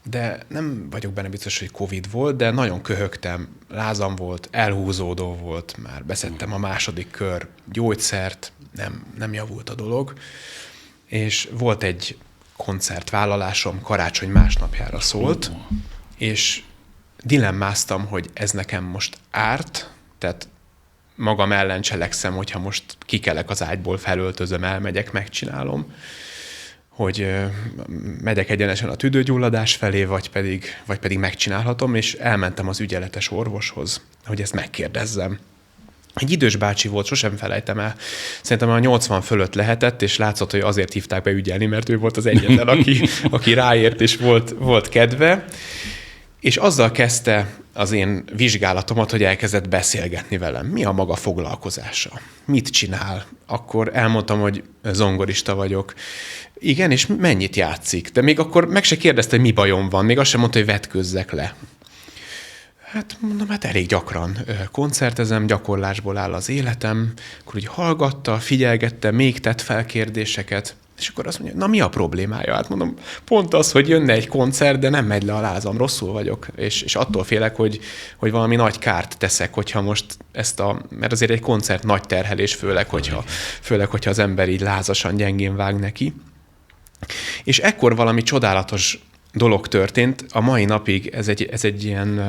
de nem vagyok benne biztos, hogy Covid volt, de nagyon köhögtem, lázam volt, elhúzódó volt, már beszedtem a második kör gyógyszert, nem javult a dolog, és volt egy koncertvállalásom, karácsony másnapjára szólt, és dilemmáztam, hogy ez nekem most árt, tehát magam ellen cselekszem, hogyha most kikelek az ágyból, felöltözöm, elmegyek, megcsinálom, hogy megyek egyenesen a tüdőgyulladás felé, vagy pedig megcsinálhatom, és elmentem az ügyeletes orvoshoz, hogy ezt megkérdezzem. Egy idős bácsi volt, sosem felejtem el. Szerintem a 80 fölött lehetett, és látszott, hogy azért hívták be ügyelni, mert ő volt az egyetlen, aki ráért, és volt kedve. És azzal kezdte az én vizsgálatomat, hogy elkezdett beszélgetni velem. Mi a maga foglalkozása? Mit csinál? Akkor elmondtam, hogy zongorista vagyok. Igen, és mennyit játszik? De még akkor meg se kérdezte, hogy mi bajom van. Még azt sem mondta, hogy vetkőzzek le. Hát mondom, elég gyakran koncertezem, gyakorlásból áll az életem. Akkor úgy hallgatta, figyelgette, még tett fel kérdéseket. És akkor azt mondja, na mi a problémája? Hát mondom, pont az, hogy jönne egy koncert, de nem megy le a lázam, rosszul vagyok. És attól félek, hogy valami nagy kárt teszek, hogyha most mert azért egy koncert nagy terhelés, főleg, hogyha az ember így lázasan, gyengén vág neki. És ekkor valami csodálatos dolog történt. A mai napig ez egy ilyen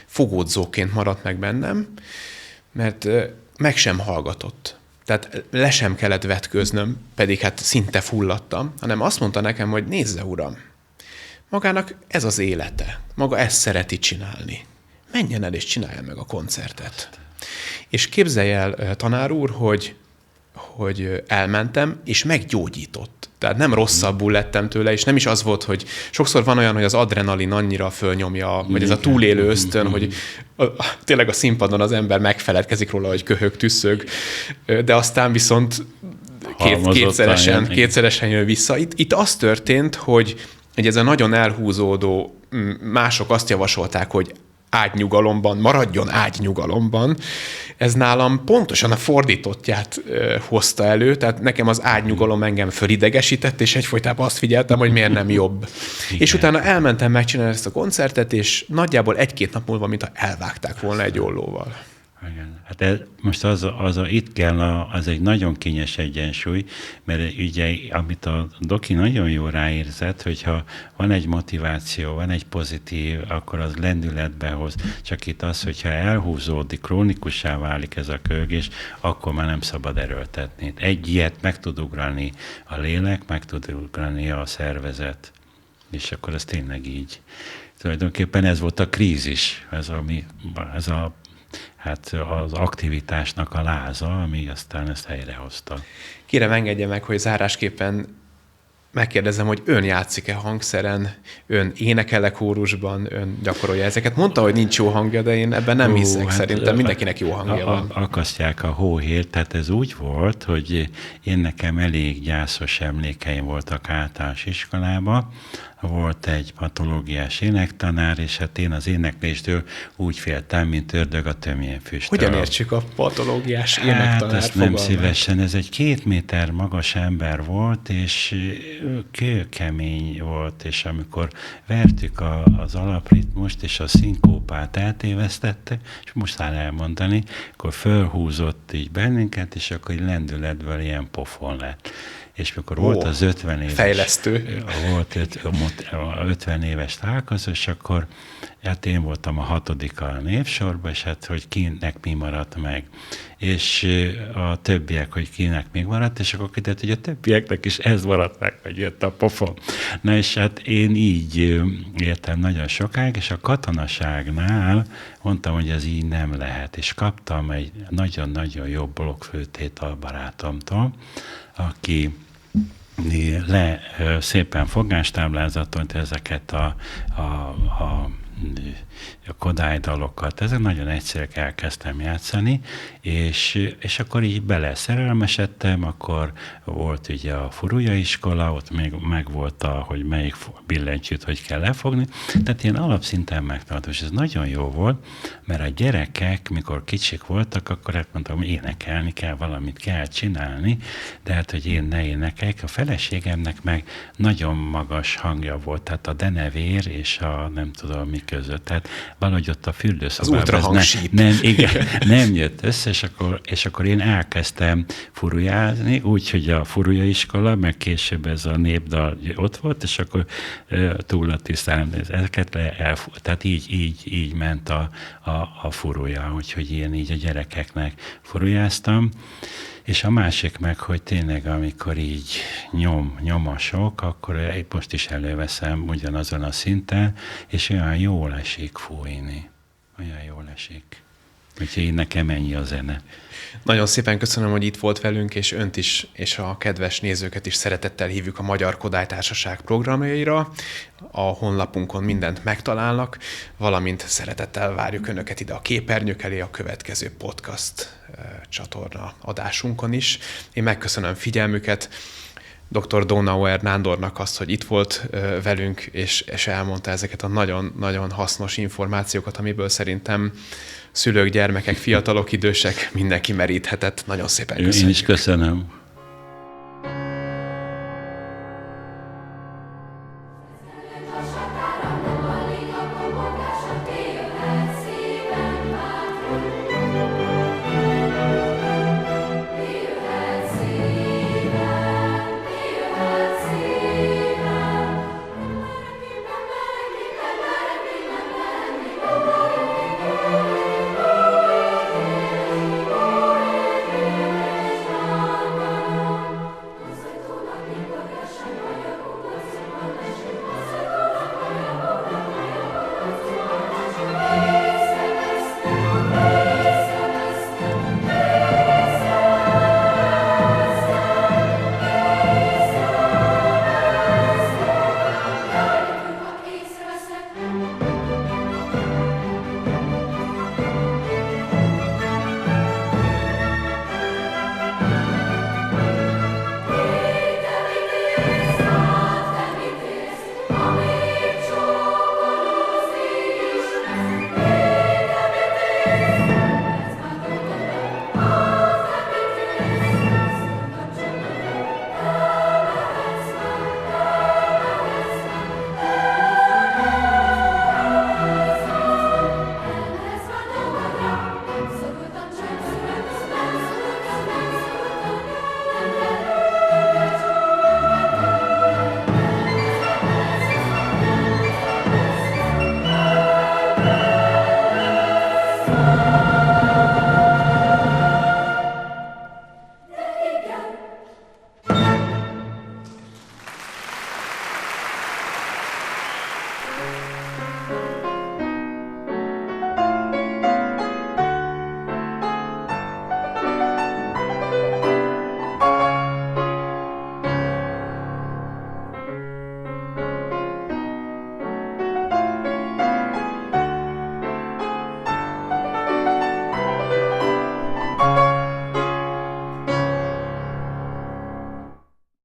fogódzóként maradt meg bennem, mert meg sem hallgatott. Tehát le sem kellett vetkőznöm, pedig hát szinte fulladtam, hanem azt mondta nekem, hogy nézze, uram, magának ez az élete, maga ezt szereti csinálni. Menjen el és csinálja meg a koncertet. És képzelj el, tanár úr, hogy elmentem, és meggyógyított. Tehát nem rosszabbul lettem tőle, és nem is az volt, hogy sokszor van olyan, hogy az adrenalin annyira fölnyomja, vagy ez a túlélő ösztön, hogy tényleg a színpadon az ember megfeledkezik róla, hogy köhög, tüsszög, de aztán viszont kétszeresen jön vissza. Itt az történt, hogy ez a nagyon elhúzódó, mások azt javasolták, hogy ágynyugalomban, maradjon ágynyugalomban. Ez nálam pontosan a fordítottját hozta elő, tehát nekem az ágynyugalom engem fölidegesített, és egyfolytában azt figyeltem, hogy miért nem jobb. Igen. És utána elmentem megcsinálni ezt a koncertet, és nagyjából 1-2 nap múlva, mintha elvágták volna egy ollóval. Igen. Hát most itt kell, az egy nagyon kényes egyensúly, mert ugye, amit a doki nagyon jó ráérzett, hogyha van egy motiváció, van egy pozitív, akkor az lendületbe hoz. Csak itt az, hogyha elhúzódik, krónikussá válik ez a kölgés, akkor már nem szabad erőltetni. Egy ilyet meg tud ugrani a lélek, meg tud ugrani a szervezet. És akkor ez tényleg így. Tulajdonképpen ez volt a krízis, az aktivitásnak a láza, ami aztán ezt helyrehozta. Kérem, engedje meg, hogy zárásképpen megkérdezem, hogy ön játszik-e hangszeren, ön énekel-e kórusban, ön gyakorolja ezeket. Mondta, hogy nincs jó hangja, de én ebben nem hiszek. Szerintem mindenkinek jó hangja van. Akasztják a hóhért, tehát ez úgy volt, hogy én nekem elég gyászos emlékeim voltak általános iskolában. Volt egy patológiás énektanár, és hát én az énekléstől úgy féltem, mint ördög a tömjénfüsttől. Hogyan értsük a patológiás énektanár ezt nem szívesen. Ez egy 2 méter magas ember volt, és kőkemény volt, és amikor vertük az alapritmust, és a szinkópát eltévesztette, és muszáj elmondani, akkor fölhúzott így bennünket, és akkor így lendületből ilyen pofon lett. És mikor volt az 50 éves... Fejlesztő. Volt 50 éves találkozós, akkor hát én voltam a 6. a névsorban, és hát, hogy kinek mi maradt meg. És a többiek, hogy kinek még maradt, és akkor kiderült, hogy a többieknek is ez maradt meg, hogy jött a pofon. Na és hát én így éltem nagyon sokáig, és a katonaságnál mondtam, hogy ez így nem lehet. És kaptam egy nagyon-nagyon jó blokkflőtét a barátomtól, aki szépen fogástáblázaton ezeket a kodálydalokat, ezek nagyon egyszerűen elkezdtem játszani, és akkor így beleszerelmesedtem, akkor volt ugye a Furuja iskola, ott még megvolt hogy melyik billentyűt hogy kell lefogni, tehát ilyen alapszinten megtartós, ez nagyon jó volt, Mert a gyerekek, mikor kicsik voltak, akkor azt mondtam, hogy énekelni kell, valamit kell csinálni, de hát, hogy én ne énekeljek. A feleségemnek meg nagyon magas hangja volt, tehát a denevér és a nem tudom mi között. Tehát valahogy ott a fürdőszobában az ultrahangsíp. Nem jött össze, és akkor én elkezdtem furujázni, úgyhogy a furujaiskola, meg később ez a népdal ott volt, és akkor túl a tisztán, tehát így ment a furuja, úgyhogy én így a gyerekeknek furujáztam. És a másik meg, hogy tényleg, amikor így nyom a sok, akkor most is előveszem ugyanazon a szinten, és olyan jól esik fújni. Olyan jól esik. Úgyhogy nekem ennyi a zene. Nagyon szépen köszönöm, hogy itt volt velünk, és önt is, és a kedves nézőket is szeretettel hívjuk a Magyar Kodály Társaság programjaira. A honlapunkon mindent megtalálnak, valamint szeretettel várjuk önöket ide a képernyők elé a következő podcast csatorna adásunkon is. Én megköszönöm figyelmüket, dr. Donauer Nándornak azt, hogy itt volt velünk, és elmondta ezeket a nagyon-nagyon hasznos információkat, amiből szerintem szülők, gyermekek, fiatalok, idősek, mindenki meríthetett. Nagyon szépen köszönjük. Én is köszönöm.